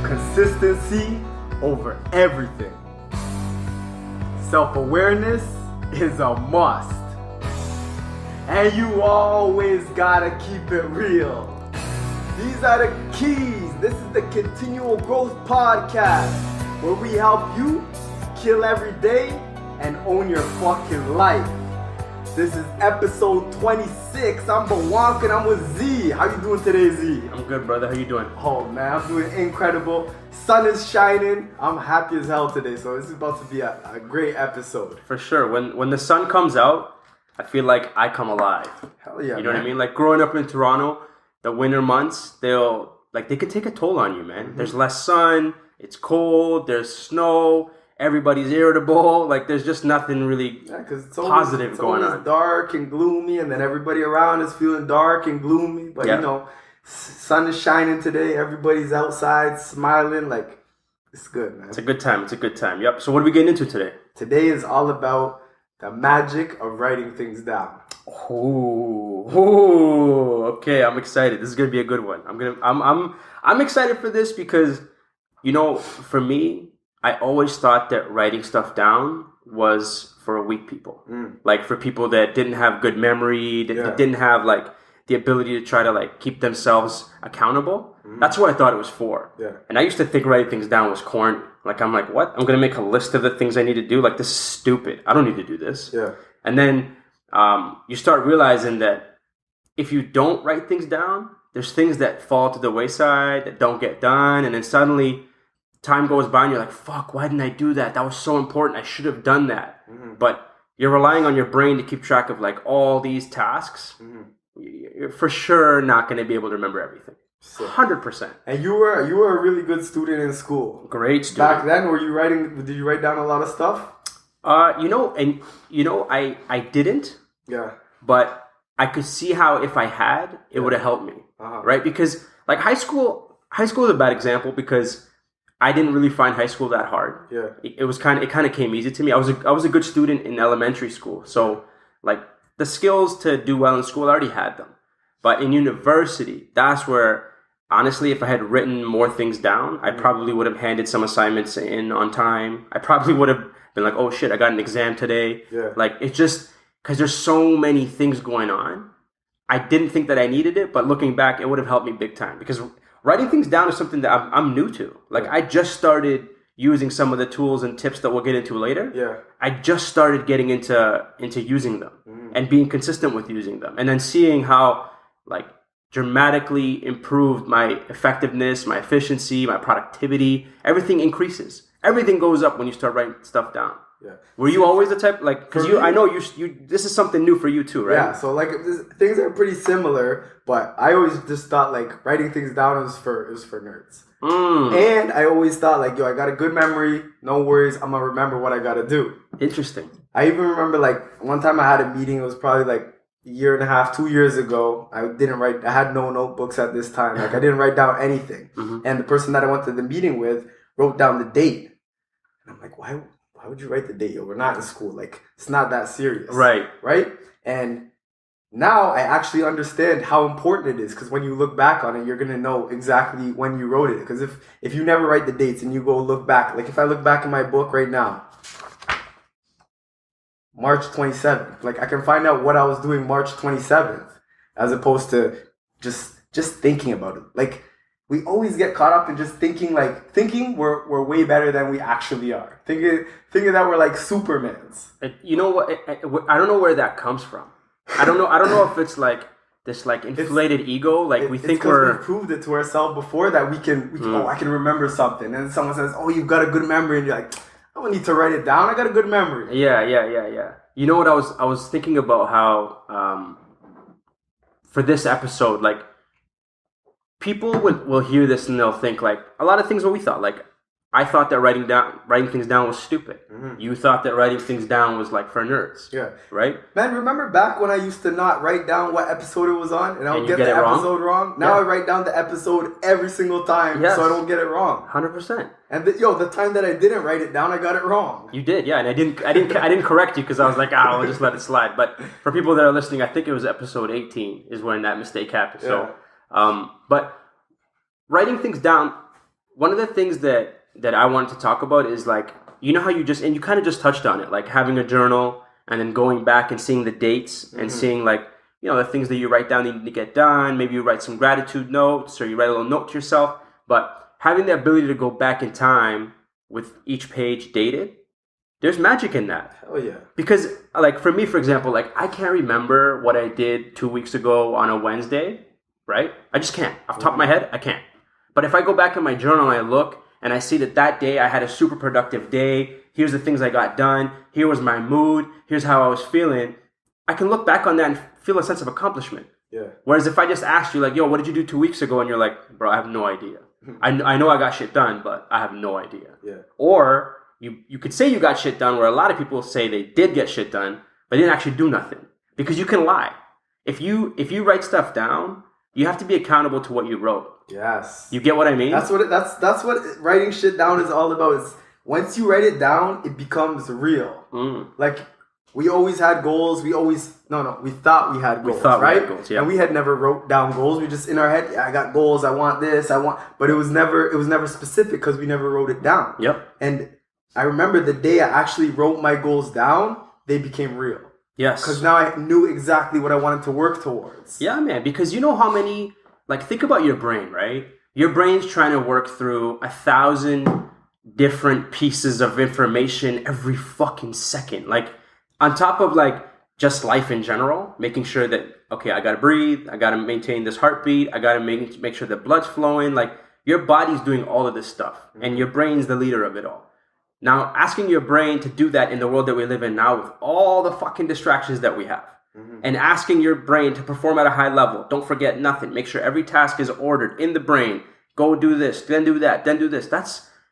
Consistency over everything. Self-awareness is a must. And you always gotta keep it real. These are the keys. This is the Continual Growth Podcast, where we help you kill every day and own your fucking life. This is episode 26. I'm Bwanka and I'm with Zee. How you doing today, Zee? I'm good, brother. How you doing? Oh man, I'm doing incredible. Sun is shining. I'm happy as hell today, so this is about to be a great episode. For sure. When the sun comes out, I feel like I come alive. Hell yeah, You know man. what I mean? Like growing up in Toronto, the winter months, they could take a toll on you, man. Mm-hmm. There's less sun, it's cold, there's snow, everybody's irritable. Like there's just nothing really positive going on. It's dark and gloomy, and then everybody around is feeling dark and gloomy. But you know, sun is shining today. Everybody's outside smiling. Like it's good, man. It's a good time. It's a good time. Yep. So what are we getting into today? Today is all about the magic of writing things down. Ooh, okay. I'm excited. This is gonna be a good one. I'm excited for this because, you know, for me, I always thought that writing stuff down was for weak people, like for people that didn't have good memory, that didn't have like the ability to try to like keep themselves accountable. That's what I thought it was for. Yeah. And I used to think writing things down was corny. Like I'm like, what? I'm gonna make a list of the things I need to do. Like this is stupid. I don't need to do this. Yeah. And then you start realizing that if you don't write things down, there's things that fall to the wayside that don't get done, and then suddenly time goes by and you're like, fuck, why didn't I do that? That was so important. I should have done that. But you're relying on your brain to keep track of like all these tasks. You're for sure not going to be able to remember everything. 100%. And you were a really good student in school. Great student. Back then, did you write down a lot of stuff? I didn't. Yeah. But I could see how if I had, it would have helped me. Right? Because like high school is a bad example because I didn't really find high school that hard. Yeah. It kind of came easy to me. I was a good student in elementary school. So like the skills to do well in school, I already had them. But in university, that's where honestly, if I had written more things down, I probably would have handed some assignments in on time. I probably would have been like, oh shit, I got an exam today. Yeah. Like it's just because there's so many things going on. I didn't think that I needed it, but looking back, it would have helped me big time because writing things down is something that I'm new to. Like I just started using some of the tools and tips that we'll get into later. Yeah. I just started getting into using them and being consistent with using them, and then seeing how like dramatically improved my effectiveness, my efficiency, my productivity. Everything increases. Everything goes up when you start writing stuff down. Yeah. Were you always the type like because I know you this is something new for you too, right? Yeah. So like things are pretty similar, but I always just thought like writing things down is for nerds. And I always thought like, yo, I got a good memory. No worries. I'm gonna remember what I gotta do. Interesting. I even remember like one time I had a meeting. It was probably like a year and a half, 2 years ago. I had no notebooks at this time. Like I didn't write down anything. And the person that I went to the meeting with wrote down the date. And I'm like, why would you write the date? Yo, we're not in school. Like it's not that serious. Right. And now I actually understand how important it is because when you look back on it, you're going to know exactly when you wrote it. Because if you never write the dates and you go look back, like if I look back in my book right now, March 27th, like I can find out what I was doing March 27th as opposed to just thinking about it. Like we always get caught up in just thinking we're way better than we actually are. Thinking that we're like Supermans. You know what? I don't know where that comes from. I don't know if it's like this like inflated ego. Like we think we've proved it to ourselves before that we can I can remember something, and someone says, oh, you've got a good memory, and you're like, I don't need to write it down. I got a good memory. Yeah. You know what I was thinking about how for this episode, like people will hear this and they'll think like a lot of things what we thought. Like I thought that writing things down was stupid. You thought that writing things down was like for nerds. Yeah. Right? Man, remember back when I used to not write down what episode it was on and I would get the episode wrong? Now I write down the episode every single time so I don't get it wrong. 100%. And the time that I didn't write it down, I got it wrong. You did, yeah. And I didn't correct you because I was like, I'll just let it slide. But for people that are listening, I think it was episode 18 is when that mistake happened. So But writing things down, one of the things that I wanted to talk about is like, you know how you just, and you kind of just touched on it, like having a journal and then going back and seeing the dates and seeing like, you know, the things that you write down that you need to get done. Maybe you write some gratitude notes or you write a little note to yourself. But having the ability to go back in time with each page dated, there's magic in that. Oh yeah. Because like for me, for example, like I can't remember what I did 2 weeks ago on a Wednesday, right? I just can't. Off the top of my head, I can't. But if I go back in my journal and I look and I see that day I had a super productive day, here's the things I got done, here was my mood, here's how I was feeling, I can look back on that and feel a sense of accomplishment. Yeah. Whereas if I just asked you like, yo, what did you do 2 weeks ago? And you're like, bro, I have no idea. I know I got shit done, but I have no idea. Yeah. Or you could say you got shit done, where a lot of people say they did get shit done, but they didn't actually do nothing. Because you can lie. If you write stuff down, you have to be accountable to what you wrote. Yes. You get what I mean? That's what writing shit down is all about. Is once you write it down, it becomes real. Like we always had goals. We thought we had goals, right? We had goals, yeah. And we had never wrote down goals. We just in our head, I got goals. I want this. But it was never specific because we never wrote it down. Yep. And I remember the day I actually wrote my goals down, they became real. Yes. Because now I knew exactly what I wanted to work towards. Yeah, man. Because you know how many, like, think about your brain, right? Your brain's trying to work through 1,000 different pieces of information every fucking second. Like, on top of, like, just life in general, making sure that, okay, I gotta breathe, I gotta maintain this heartbeat, I gotta make sure the blood's flowing. Like, your body's doing all of this stuff, and your brain's the leader of it all. Now, asking your brain to do that in the world that we live in now with all the fucking distractions that we have, and asking your brain to perform at a high level, don't forget nothing, make sure every task is ordered in the brain, go do this, then do that, then do this.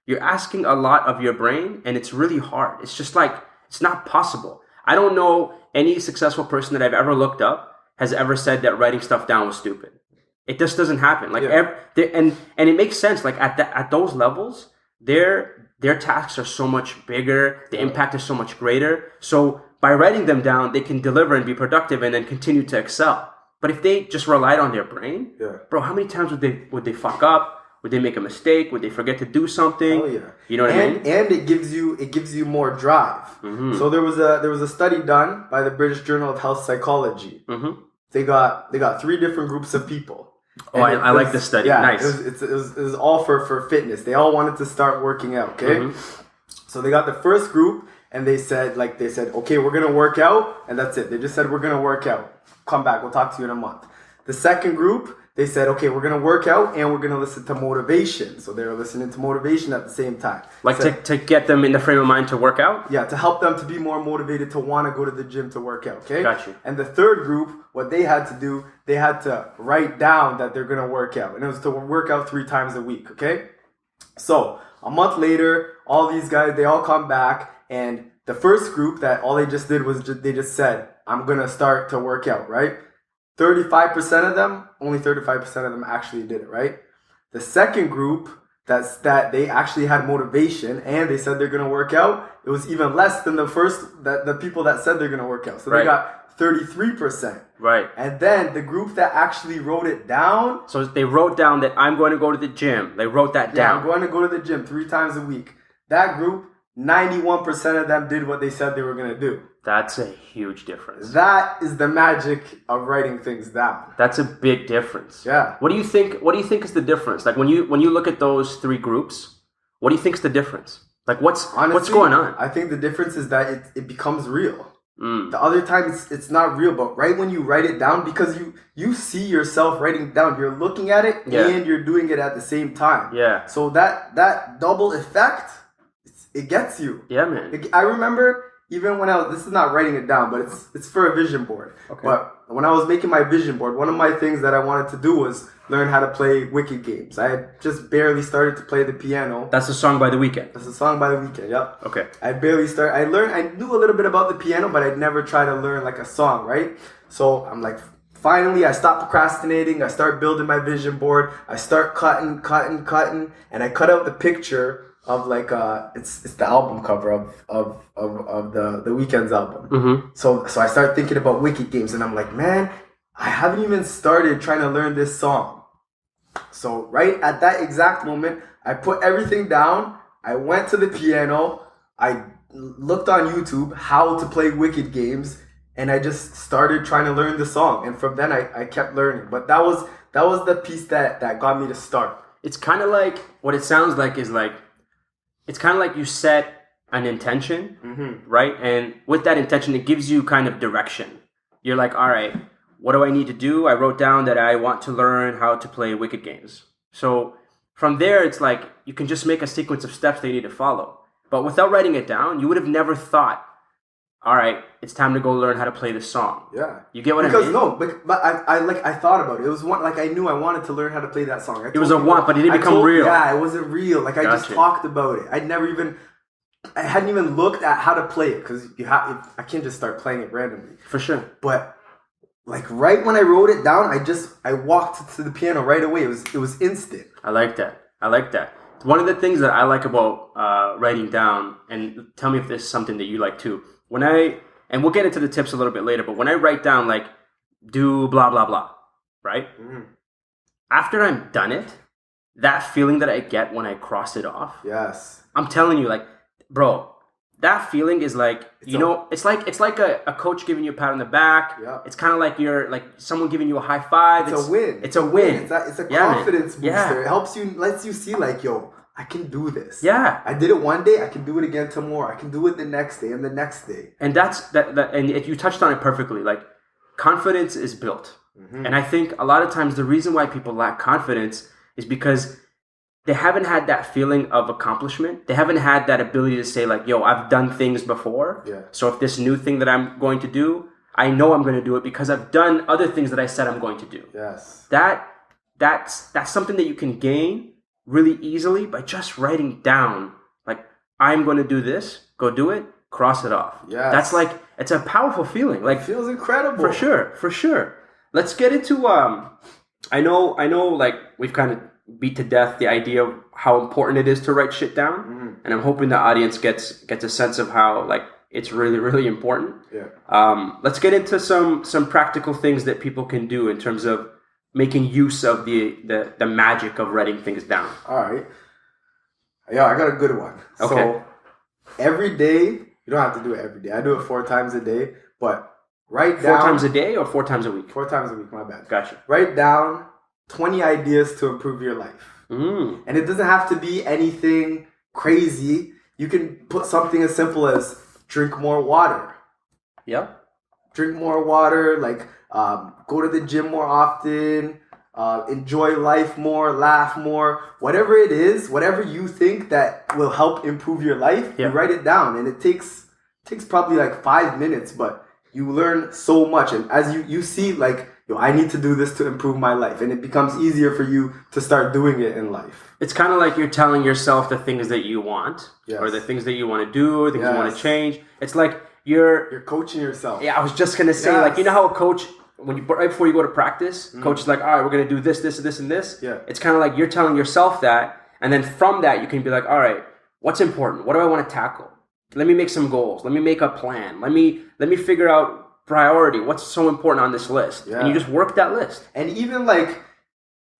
You're asking a lot of your brain, and it's really hard. It's just like, it's not possible. I don't know any successful person that I've ever looked up has ever said that writing stuff down was stupid. It just doesn't happen. Like, and it makes sense. Like at those levels, their tasks are so much bigger. The impact is so much greater. So by writing them down, they can deliver and be productive and then continue to excel. But if they just relied on their brain, bro, how many times would they fuck up? Would they make a mistake? Would they forget to do something? Oh yeah. You know what I mean? And it gives you more drive. So there was a study done by the British Journal of Health Psychology. They got 3 different groups of people. Oh, I like this study. Yeah, nice. It was all for fitness. They all wanted to start working out. Okay, so they got the first group, and they said, okay, we're gonna work out, and that's it. They just said we're gonna work out. Come back. We'll talk to you in a month. The second group, they said, okay, we're gonna work out, and we're gonna listen to motivation. So they were listening to motivation at the same time. Like to get them in the frame of mind to work out? Yeah, to help them to be more motivated to want to go to the gym to work out, okay? Got you. And the third group, what they had to do, they had to write down that they're going to work out. And it was to work out 3 times a week, okay? So, a month later, all these guys, they all come back. And the first group, that all they just did was they just said, I'm going to start to work out, right? 35% of them, only 35% of them actually did it, right? The second group, that they actually had motivation and they said they're going to work out, it was even less than the people that said they're going to work out. So they got 33%. Right. And then the group that actually wrote it down. So they wrote down that I'm going to go to the gym. They wrote that down. I'm going to go to the gym 3 times a week. That group, 91% of them did what they said they were going to do. That's a huge difference. That is the magic of writing things down. That's a big difference. Yeah. What do you think is the difference? Like when you look at those 3 groups, what do you think is the difference? Like what's going on? I think the difference is that it becomes real. The other time it's not real, but right when you write it down, because you see yourself writing it down, you're looking at it and you're doing it at the same time. Yeah. So that double effect, it gets you. Yeah, man. I remember even when this is not writing it down, but it's for a vision board. Okay. But when I was making my vision board, one of my things that I wanted to do was learn how to play wicked games. I had just barely started to play the piano. That's a song by The Weeknd. That's a song by The Weeknd, yep. Okay. I barely started. I knew a little bit about the piano, but I'd never tried to learn like a song, right? So I'm like, finally, I stopped procrastinating. I start building my vision board. I start cutting, and I cut out the picture of like it's the album cover of the Weeknd's album. So I start thinking about wicked games, and I'm like, man, I haven't even started trying to learn this song. So right at that exact moment, I put everything down. I went to the piano. I looked on YouTube how to play wicked games, and I just started trying to learn the song. And from then I kept learning. But that was the piece that got me to start. It's kind of like, what it sounds like is like, it's kind of like you set an intention, right? And with that intention, it gives you kind of direction. You're like, all right, what do I need to do? I wrote down that I want to learn how to play wicked games. So from there, it's like you can just make a sequence of steps that you need to follow. But without writing it down, you would have never thought, all right, it's time to go learn how to play this song. Yeah. You get what I mean? Because no, but I thought about it. It was one, like I knew I wanted to learn how to play that song. It was a want, but it didn't become real. Yeah, it wasn't real. Like I just talked about it. I hadn't even looked at how to play it because I can't just start playing it randomly. For sure. But like right when I wrote it down, I walked to the piano right away. It was instant. I like that. One of the things that I like about writing down, and tell me if this is something that you like too. And we'll get into the tips a little bit later, but when I write down like do blah blah blah, right? After I'm done it, that feeling that I get when I cross it off. Yes. I'm telling you, like, bro, that feeling is like, it's like a coach giving you a pat on the back. Yeah. It's kind of like you're like someone giving you a high five. It's a win. It's a win. It's a confidence booster. Yeah. It helps you, lets you see like, yo, I can do this. Yeah. I did it one day. I can do it again tomorrow. I can do it the next day and the next day. And and you touched on it perfectly. Like, confidence is built. And I think a lot of times the reason why people lack confidence is because they haven't had that feeling of accomplishment. They haven't had that ability to say like, yo, I've done things before. Yeah. So if this new thing that I'm going to do, I know I'm going to do it because I've done other things that I said I'm going to do. Yes. That's something that you can gain really easily by just writing down, like, I'm going to do this, go do it, cross it off. Yes. That's like, it's a powerful feeling. Like, it feels incredible. For sure. Let's get into, I know, like, we've kind of beat to death the idea of how important it is to write shit down. And I'm hoping the audience gets a sense of how, like, it's really, really important. Yeah. Let's get into some practical things that people can do in terms of making use of the magic of writing things down. All right. Yeah, I got a good one. Okay. So every day, you don't have to do it every day. I do it 4 times a day, but write down. 4 times a day or 4 times a week? 4 times a week, my bad. Gotcha. Write down 20 ideas to improve your life. And it doesn't have to be anything crazy. You can put something as simple as drink more water. Yep. Drink more water, like go to the gym more often, enjoy life more, laugh more. Whatever it is, whatever you think that will help improve your life, you write it down. And it takes probably like 5 minutes, but you learn so much. And as you see, like, yo, I need to do this to improve my life. And it becomes easier for you to start doing it in life. It's kind of like you're telling yourself the things that you want, or the things that you want to do, or things you want to change. It's like you're coaching yourself. Yeah, I was just going to say, like, you know how a coach, right before you go to practice, coach is like, all right, we're going to do this, this, this, and this. Yeah. It's kind of like you're telling yourself that. And then from that, you can be like, all right, what's important? What do I want to tackle? Let me make some goals. Let me make a plan. Let me figure out priority. What's so important on this list? Yeah. And you just work that list. And even like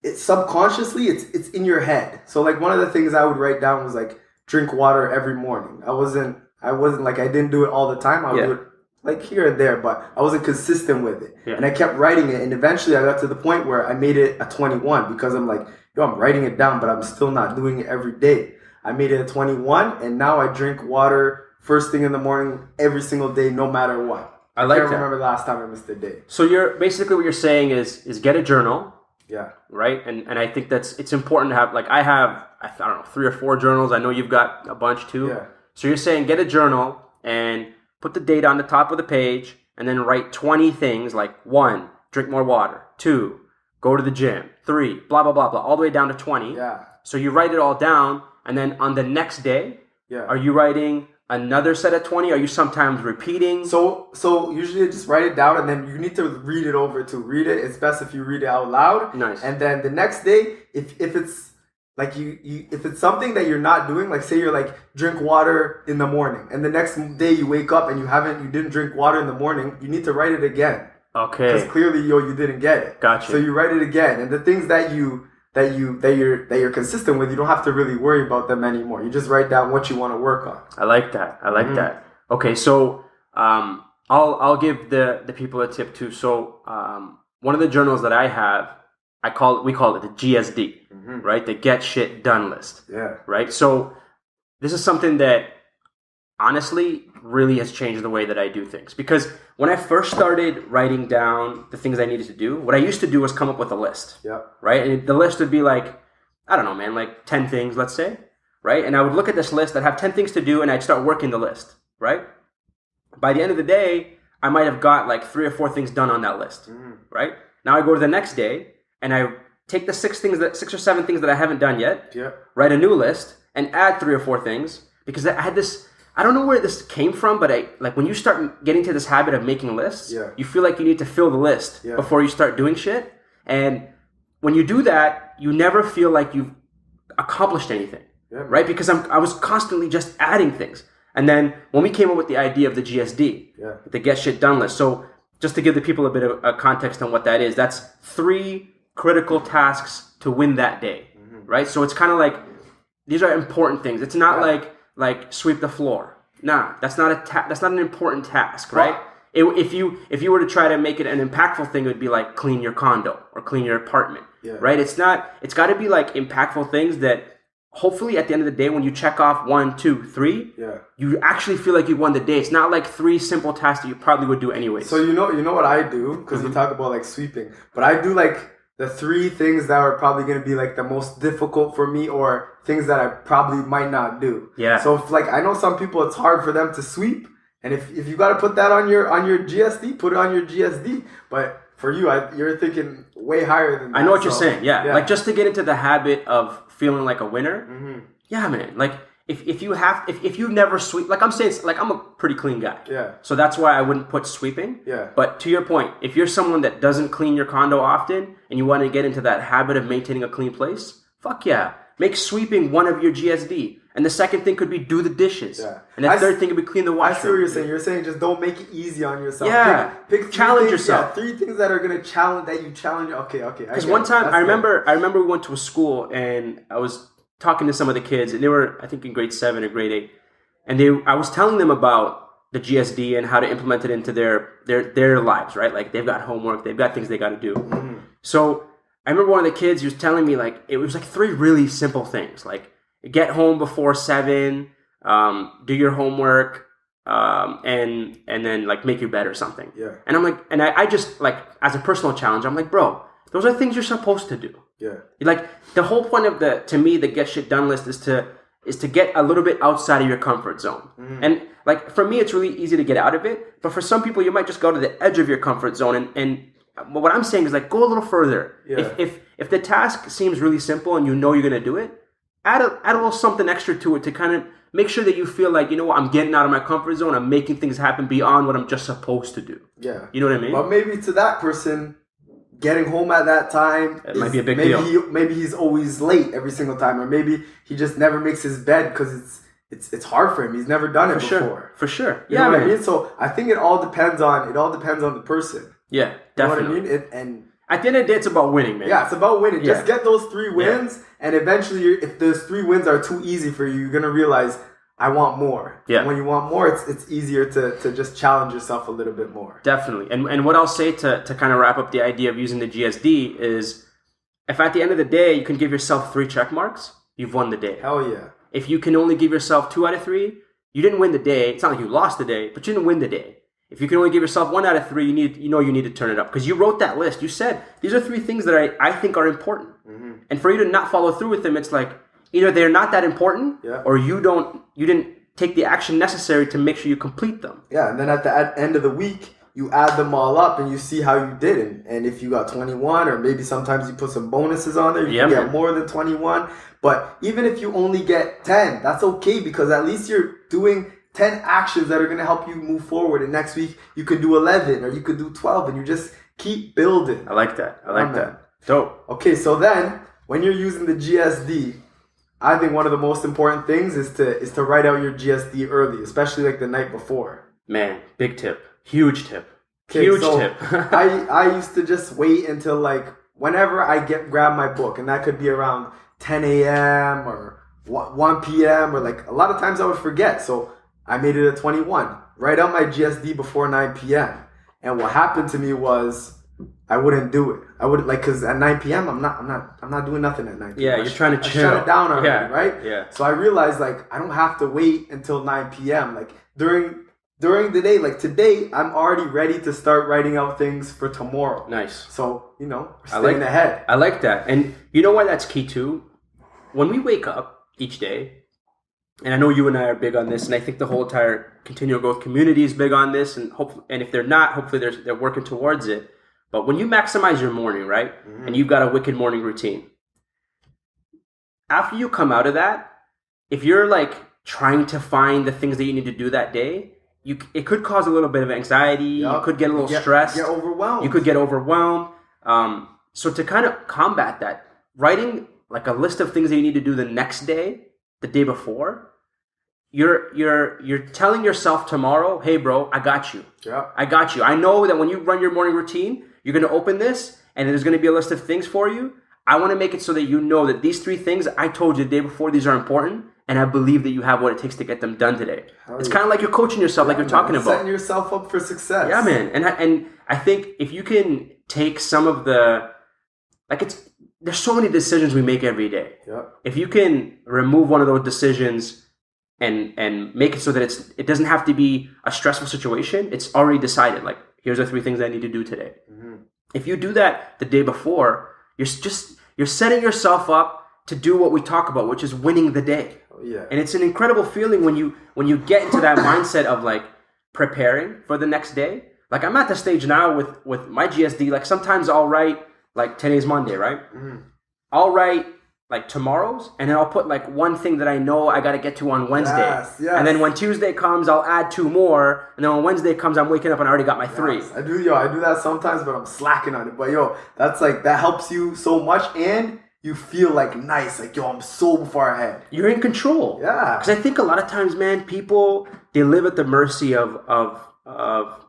it's subconsciously, it's in your head. So like one of the things I would write down was like drink water every morning. I wasn't like, I didn't do it all the time. I would do it like here and there, but I wasn't consistent with it. Yeah. And I kept writing it. And eventually I got to the point where I made it a 21 because I'm like, yo, I'm writing it down, but I'm still not doing it every day. I made it a 21 and now I drink water first thing in the morning every single day, no matter what. I can't remember the last time I missed a day. So you're basically, what you're saying is get a journal. Yeah. Right? And I think it's important to have, like, I don't know, 3 or 4 journals. I know you've got a bunch too. Yeah. So you're saying get a journal and put the date on the top of the page and then write 20 things, like 1, drink more water, 2, go to the gym, 3, blah, blah, blah, blah, all the way down to 20. Yeah. So you write it all down, and then on the next day, are you writing another set of 20? Are you sometimes repeating? So usually I just write it down, and then you need to read it over to read it. It's best if you read it out loud. Nice. And then the next day, if it's like if it's something that you're not doing, like say you're like drink water in the morning, and the next day you wake up and you didn't drink water in the morning, you need to write it again. Okay. Because clearly, you didn't get it. Gotcha. So you write it again, and the things that you you're consistent with, you don't have to really worry about them anymore. You just write down what you want to work on. I like that. that. Okay, so I'll give the people a tip too. So one of the journals that I have, we call it the GSD, right? The Get Shit Done list. Yeah. Right. So this is something that honestly really has changed the way that I do things, because when I first started writing down the things I needed to do, what I used to do was come up with a list. Yeah. Right. And the list would be like, I don't know, man, like 10 things, let's say. Right. And I would look at this list, I'd have 10 things to do, and I'd start working the list. Right. By the end of the day, I might have got like 3 or 4 things done on that list. Right. Now I go to the next day and I take the 6 or 7 things that I haven't done yet, write a new list and add 3 or 4 things, because I had this, I don't know where this came from, but when you start getting to this habit of making lists, you feel like you need to fill the list before you start doing shit. And when you do that, you never feel like you've accomplished anything, right? Because I was constantly just adding things. And then when we came up with the idea of the GSD, the Get Shit Done list. So just to give the people a bit of a context on what that is, that's 3 critical tasks to win that day, right? So it's kind of like, these are important things. It's not like sweep the floor. Nah, that's not that's not an important task, right? If you were to try to make it an impactful thing, it would be like clean your condo or clean your apartment, right? It's not. It's got to be like impactful things that hopefully at the end of the day, when you check off 1, 2, 3, you actually feel like you won the day. It's not like 3 simple tasks that you probably would do anyways. So you know what I do, because you talk about like sweeping, but I do like the 3 things that are probably going to be like the most difficult for me, or things that I probably might not do. Yeah. So if, like, I know some people, it's hard for them to sweep, and if you got to put that on your GSD, put it on your GSD. But for you, you're thinking way higher than that. I know what you're saying. Yeah. Like, just to get into the habit of feeling like a winner. Yeah, man. Like, if you've never sweep, like I'm saying, like I'm a pretty clean guy. Yeah. So that's why I wouldn't put sweeping. Yeah. But to your point, if you're someone that doesn't clean your condo often and you want to get into that habit of maintaining a clean place, fuck yeah. Make sweeping one of your GSD. And the second thing could be do the dishes. Yeah. And the third thing could be clean the washroom. I see what you're saying. You're saying just don't make it easy on yourself. Yeah. Pick challenge yourself. 3 things that are gonna challenge you challenge. Okay. Because one time I remember we went to a school and I was talking to some of the kids, and they were, I think, in grade 7 or grade 8, and I was telling them about the GSD and how to implement it into their lives, right? Like, they've got homework, they've got things they got to do. So I remember one of the kids, he was telling me, like, it was like 3 really simple things, like get home before 7, do your homework, and then like make your bed or something. Yeah. And I'm like, and I just, like, as a personal challenge, I'm like, bro, those are things you're supposed to do. Yeah. Like, the whole point of the Get Shit Done list is to get a little bit outside of your comfort zone. And like, for me, it's really easy to get out of it. But for some people, you might just go to the edge of your comfort zone. And what I'm saying is, like, go a little further. Yeah. If the task seems really simple and you know you're going to do it, add a little something extra to it to kind of make sure that you feel like, you know what, I'm getting out of my comfort zone. I'm making things happen beyond what I'm just supposed to do. Yeah. You know what I mean? But maybe to that person, getting home at that time, it might be a big deal. Maybe he's always late every single time, or maybe he just never makes his bed because it's hard for him. He's never done it before. For sure. You know what I mean? So I think it all depends on the person. Yeah, definitely. You know what I mean? And at the end of the day, it's about winning, man. Yeah, it's about winning. Just get those 3 wins, and eventually, if those 3 wins are too easy for you, you're gonna realize, I want more. Yeah. And when you want more, it's easier to just challenge yourself a little bit more. Definitely. And what I'll say to kind of wrap up the idea of using the GSD is, if at the end of the day you can give yourself 3 check marks, you've won the day. Hell yeah. If you can only give yourself 2 out of 3, you didn't win the day. It's not like you lost the day, but you didn't win the day. If you can only give yourself 1 out of 3, you need to turn it up, because you wrote that list. You said these are 3 things that I think are important, and for you to not follow through with them, it's like either they're not that important, or you didn't take the action necessary to make sure you complete them. Yeah, and then at the end of the week, you add them all up and you see how you did it. And if you got 21, or maybe sometimes you put some bonuses on there, you can get more than 21. But even if you only get 10, that's okay, because at least you're doing 10 actions that are going to help you move forward. And next week, you could do 11 or you could do 12, and you just keep building. I like that. Dope. Okay, so then when you're using the GSD, I think one of the most important things is to write out your GSD early, especially like the night before. Man, big tip. Huge tip. Huge tip. I used to just wait until like whenever I grab my book, and that could be around 10 a.m. or 1 p.m. or like a lot of times I would forget. So I made it at 21. Write out my GSD before 9 p.m. And what happened to me was I wouldn't do it. I would because at 9 p.m. I'm not doing nothing at 9 p.m. Yeah, you're trying to chill. Shut it down already, right? Yeah. So I realized like I don't have to wait until 9 p.m. Like during the day, like today, I'm already ready to start writing out things for tomorrow. Nice. So, staying ahead. I like that. And you know why that's key too? When we wake up each day, and I know you and I are big on this, and I think the whole entire continual growth community is big on this, and if they're not, hopefully they're working towards it. But when you maximize your morning, right, and you've got a wicked morning routine, after you come out of that, if you're like trying to find the things that you need to do that day, it could cause a little bit of anxiety. Yep. You could get a little stressed. Get overwhelmed. You could get overwhelmed. So to kind of combat that, writing like a list of things that you need to do the next day, the day before, you're telling yourself tomorrow, hey bro, I got you. Yeah. I got you. I know that when you run your morning routine, you're going to open this and there's going to be a list of things for you. I want to make it so that you know that these 3 things I told you the day before, these are important. And I believe that you have what it takes to get them done today. It's kind of like you're coaching yourself, like you're talking about. Setting yourself up for success. Yeah, man. And I think if you can take some of the, there's so many decisions we make every day. Yeah. If you can remove one of those decisions and make it so that it doesn't have to be a stressful situation, it's already decided. Like, here's the 3 things I need to do today. Mm-hmm. If you do that the day before, you're setting yourself up to do what we talk about, which is winning the day. Yeah. And it's an incredible feeling when you get into that mindset of like preparing for the next day. Like I'm at the stage now with my GSD, like sometimes I'll write like today's Monday, right? Mm-hmm. I'll write like tomorrow's and then I'll put like one thing that I know I got to get to on Wednesday. Yes. And then when Tuesday comes, I'll add 2 more. And then when Wednesday comes, I'm waking up and I already got my 3. Yes. I do that sometimes, but I'm slacking on it. But that's like, that helps you so much. And you feel like nice, like, I'm so far ahead. You're in control. Yeah. Because I think a lot of times, man, people, they live at the mercy of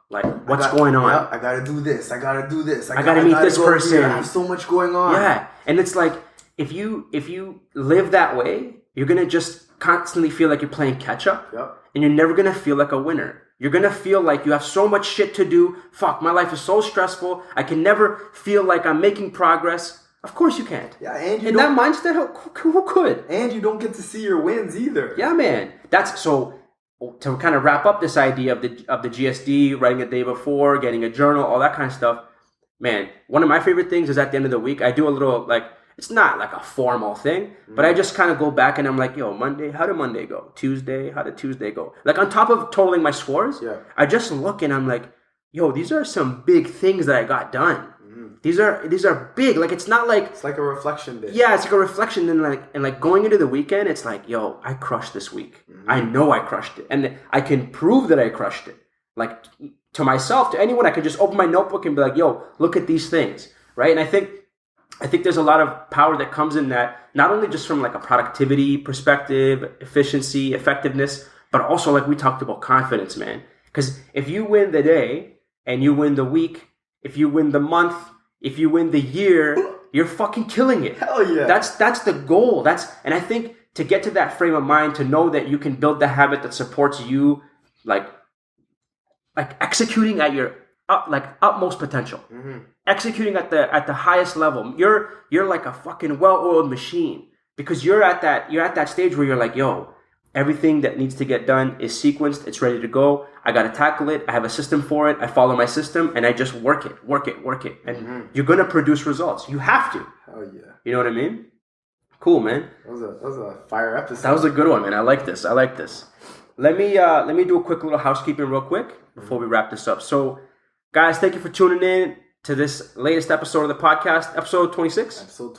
like what's going on. Yeah, I gotta do this. I gotta do this. I gotta meet this person. Here. I have so much going on. Yeah. And it's like, if you live that way, you're gonna just constantly feel like you're playing catch up. Yep. And you're never gonna feel like a winner. You're gonna feel like you have so much shit to do. Fuck, my life is so stressful. I can never feel like I'm making progress. Of course you can't. Yeah, and in that mindset, who could? And you don't get to see your wins either. Yeah, man. That's so. To kind of wrap up this idea of the GSD, writing a day before, getting a journal, all that kind of stuff. Man, one of my favorite things is at the end of the week, I do a little it's not like a formal thing, but I just kind of go back and I'm like, Monday, how did Monday go? Tuesday, how did Tuesday go? Like on top of totaling my scores, I just look and I'm like, these are some big things that I got done. These are big. Like it's not like it's like a reflection day. Yeah, it's like a reflection, and going into the weekend, it's like, I crushed this week. Mm-hmm. I know I crushed it, and I can prove that I crushed it. Like to myself, to anyone, I can just open my notebook and be like, look at these things, right? And I think there's a lot of power that comes in that, not only just from like a productivity perspective, efficiency, effectiveness, but also like we talked about confidence, man. Because if you win the day and you win the week, if you win the month, if you win the year, you're fucking killing it. Hell yeah. That's the goal. And I think to get to that frame of mind, to know that you can build the habit that supports you, like executing at your utmost potential, executing at the highest level. You're like a fucking well-oiled machine because you're at that stage where you're like, everything that needs to get done is sequenced. It's ready to go. I got to tackle it. I have a system for it. I follow my system and I just work it. And you're going to produce results. You have to. Hell yeah. You know what I mean? Cool, man. That was a fire episode. That was a good one, man. I like this. Let me do a quick little housekeeping real quick before we wrap this up. So, guys, thank you for tuning in to this latest episode of the podcast, episode 26. Episode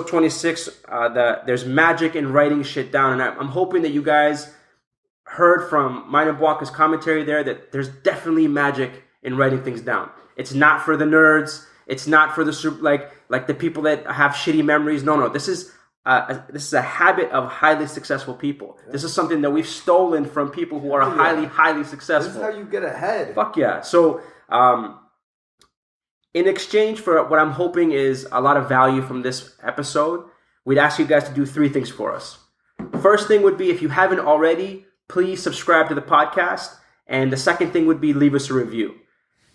26. There's magic in writing shit down, and I'm hoping that you guys heard from mine and Bwanka's commentary there that there's definitely magic in writing things down. It's not for the nerds. It's not for the like the people that have shitty memories. No. This is a habit of highly successful people. Yeah. This is something that we've stolen from people who are highly successful. This is how you get ahead. Fuck yeah. So, In exchange for what I'm hoping is a lot of value from this episode, we'd ask you guys to do 3 things for us. First thing would be, if you haven't already, please subscribe to the podcast. And the second thing would be, leave us a review.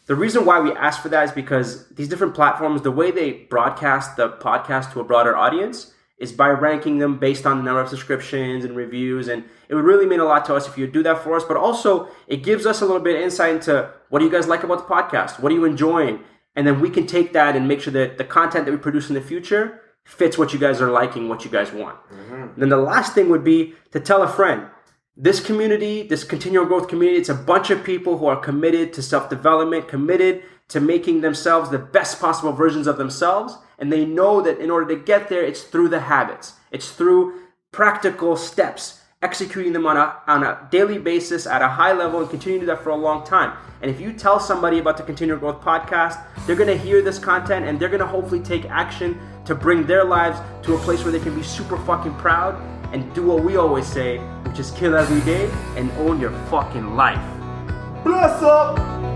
The reason why we ask for that is because these different platforms, the way they broadcast the podcast to a broader audience is by ranking them based on the number of subscriptions and reviews. And it would really mean a lot to us if you would do that for us. But also, it gives us a little bit of insight into what do you guys like about the podcast? What are you enjoying? And then we can take that and make sure that the content that we produce in the future fits what you guys are liking, what you guys want. Then the last thing would be to tell a friend. This community, this continual growth community, it's a bunch of people who are committed to self-development, committed to making themselves the best possible versions of themselves. And they know that in order to get there, it's through the habits. It's through practical steps, executing them on a daily basis at a high level and continuing to do that for a long time. And if you tell somebody about the Continual Growth Podcast, they're going to hear this content and they're going to hopefully take action to bring their lives to a place where they can be super fucking proud and do what we always say, which is kill every day and own your fucking life. Bless up!